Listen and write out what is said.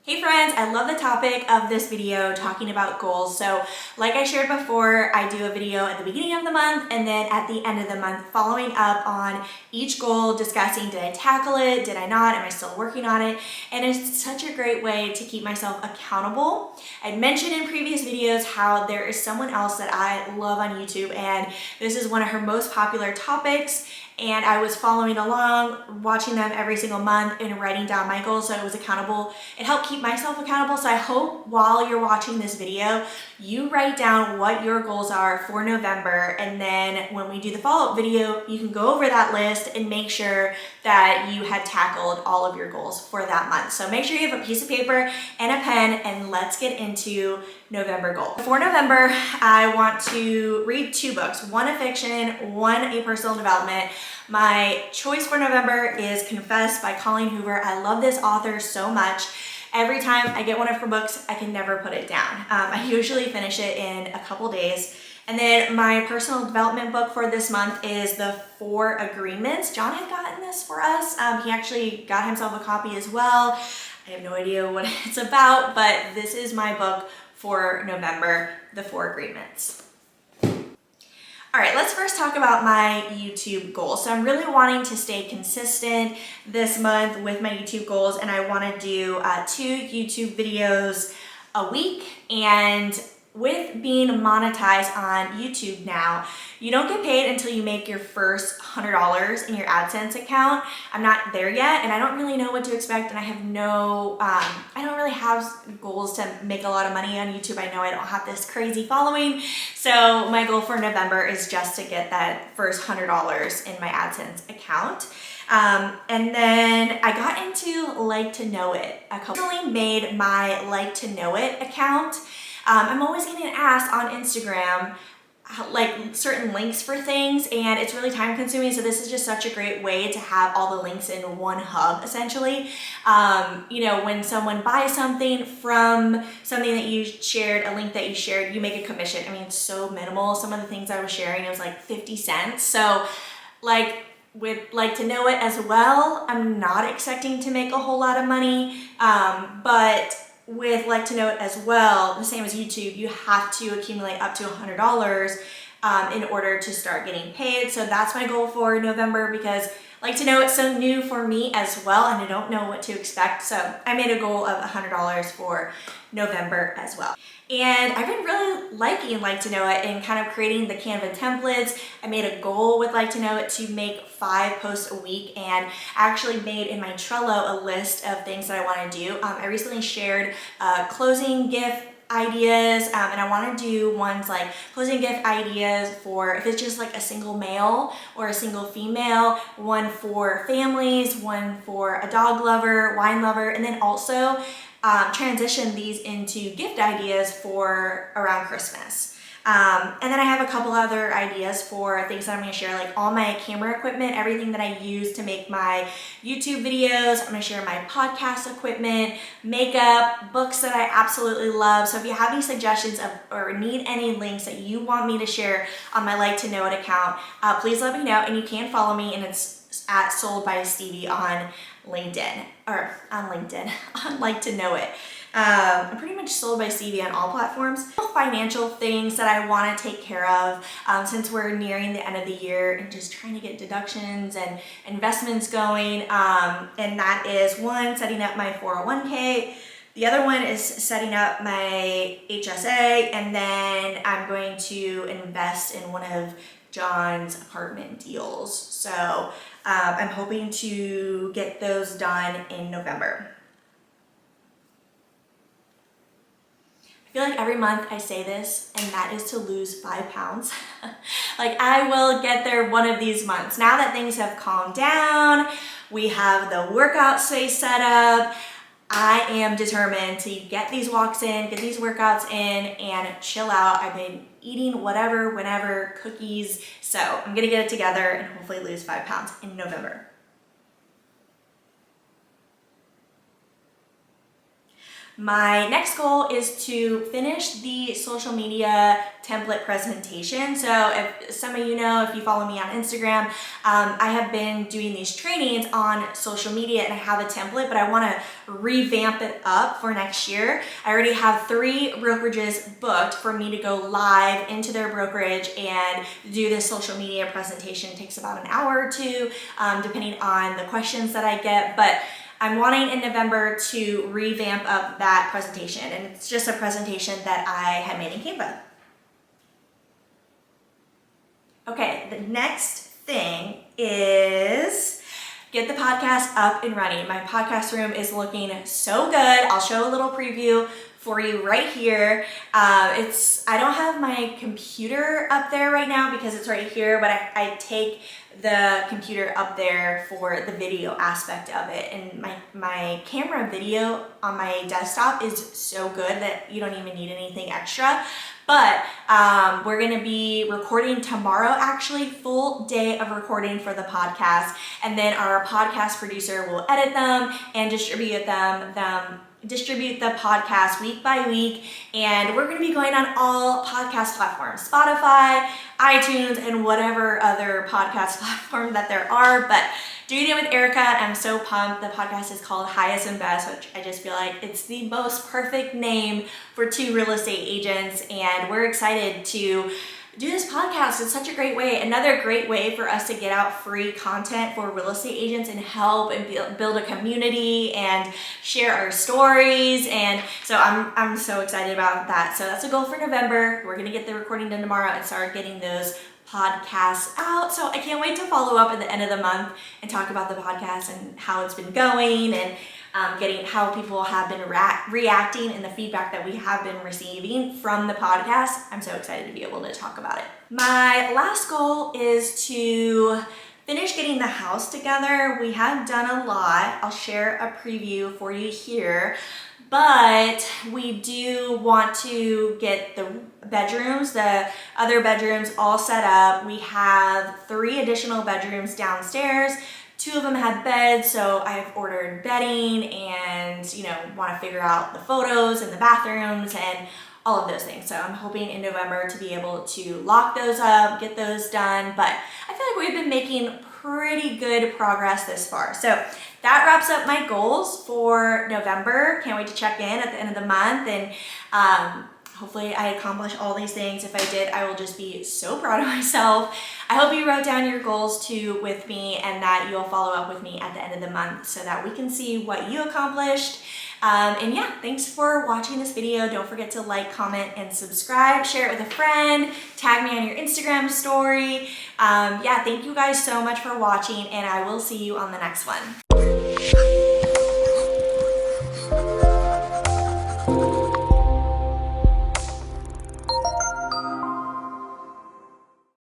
Hey friends, I love the topic of this video talking about goals. So like I shared before, I do a video at the beginning of the month and then at the end of the month following up on each goal, discussing did I tackle it, did I not, am I still working on it? And it's such a great way to keep myself accountable. I'd mentioned in previous videos how there is someone else that I love on YouTube, and this is one of her most popular topics. And I was following along, watching them every single month and writing down my goals so I was accountable. It helped keep myself accountable. So I hope while you're watching this video, you write down what your goals are for November. And then when we do the follow-up video, you can go over that list and make sure that you had tackled all of your goals for that month. So make sure you have a piece of paper and a pen, and let's get into November goal. For November, I want to read 2 books, one a fiction, one a personal development. My choice for November is Confess by Colleen Hoover. I love this author so much. Every time I get one of her books, I can never put it down. I usually finish it in a couple days. And then my personal development book for this month is The 4 Agreements. John had gotten this for us. He actually got himself a copy as well. I have no idea what it's about, but this is my book for November, The 4 Agreements. All right, let's first talk about my YouTube goals. So I'm really wanting to stay consistent this month with my YouTube goals, and I want to do 2 YouTube videos a week. And with being monetized on YouTube now, you don't get paid until you make your first $100 in your AdSense account. I'm not there yet, and I don't really know what to expect, and I have no, I don't really have goals to make a lot of money on YouTube. I know I don't have this crazy following, so my goal for November is just to get that first $100 in my AdSense account. And then I got into Like to Know It. I recently made my Like to Know It account. I'm always getting asked on Instagram like certain links for things, and it's really time consuming, so this is just such a great way to have all the links in one hub essentially. You know, when someone buys something from something that you shared, a link that you shared, you make a commission. I mean, it's so minimal. Some of the things I was sharing, it was like 50 cents. So like with Like to Know It as well, I'm not expecting to make a whole lot of money, but with Like to Know It as well, the same as YouTube, you have to accumulate up to $100 in order to start getting paid. So that's my goal for November, because Like to Know It's so new for me as well, and I don't know what to expect. So I made a goal of $100 for November as well. And I've been really liking Like to Know It and kind of creating the Canva templates. I made a goal with Like to Know It to make 5 posts a week, and I actually made in my Trello a list of things that I want to do. I recently shared closing gift ideas, and I want to do ones like closing gift ideas for if it's just like a single male or a single female, one for families, one for a dog lover, wine lover, and then also transition these into gift ideas for around Christmas. And then I have a couple other ideas for things that I'm going to share, like all my camera equipment, everything that I use to make my YouTube videos. I'm going to share my podcast equipment, makeup, books that I absolutely love. So if you have any suggestions of, or need any links that you want me to share on my Like to Know It account, please let me know. And you can follow me, and it's at Sold by Stevie on LinkedIn, or on LinkedIn, on Like to Know It. I'm pretty much Sold by Stevie on all platforms. Financial things that I want to take care of since we're nearing the end of the year, and just trying to get deductions and investments going. And that is one, setting up my 401k. The other one is setting up my HSA, and then I'm going to invest in one of John's apartment deals. So I'm hoping to get those done in November. I feel like every month I say this, and that is to lose 5 pounds. Like, I will get there one of these months. Now that things have calmed down, we have the workout space set up, I am determined to get these walks in, get these workouts in, and chill out. I've been eating whatever, whenever, cookies. So I'm gonna get it together and hopefully lose 5 pounds in November. My next goal is to finish the social media template presentation. So if some of you know, if you follow me on Instagram, I have been doing these trainings on social media and I have a template, but I want to revamp it up for next year. I already have 3 brokerages booked for me to go live into their brokerage and do this social media presentation. It takes about an hour or 2, depending on the questions that I get, but I'm wanting in November to revamp up that presentation, and it's just a presentation that I had made in Canva. Okay, the next thing is get the podcast up and running. My podcast room is looking so good. I'll show a little preview for you right here. I don't have my computer up there right now because it's right here, but I take the computer up there for the video aspect of it. And my camera video on my desktop is so good that you don't even need anything extra. But we're gonna be recording tomorrow, actually, full day of recording for the podcast. And then our podcast producer will edit them and distribute the podcast week by week, and we're going to be going on all podcast platforms, Spotify, iTunes, and whatever other podcast platform that there are, but doing it with Erica, I'm so pumped. The podcast is called Highest and Best, which I just feel like it's the most perfect name for 2 real estate agents, and we're excited to do this podcast. It's such a great way, another great way for us to get out free content for real estate agents and help and build a community and share our stories. And so I'm so excited about that. So that's a goal for November. We're gonna get the recording done tomorrow and start getting those podcasts out. So I can't wait to follow up at the end of the month and talk about the podcast and how it's been going and getting how people have been reacting and the feedback that we have been receiving from the podcast. I'm so excited to be able to talk about it. My last goal is to finish getting the house together. We have done a lot. I'll share a preview for you here, but we do want to get the bedrooms, the other bedrooms all set up. We have 3 additional bedrooms downstairs. 2 of them had beds, so I've ordered bedding and, want to figure out the photos and the bathrooms and all of those things. So I'm hoping in November to be able to lock those up, get those done, but I feel like we've been making pretty good progress this far. So that wraps up my goals for November. Can't wait to check in at the end of the month and hopefully I accomplish all these things. If I did, I will just be so proud of myself. I hope you wrote down your goals too with me and that you'll follow up with me at the end of the month so that we can see what you accomplished. And yeah, thanks for watching this video. Don't forget to like, comment, and subscribe. Share it with a friend. Tag me on your Instagram story. Yeah, thank you guys so much for watching, and I will see you on the next one.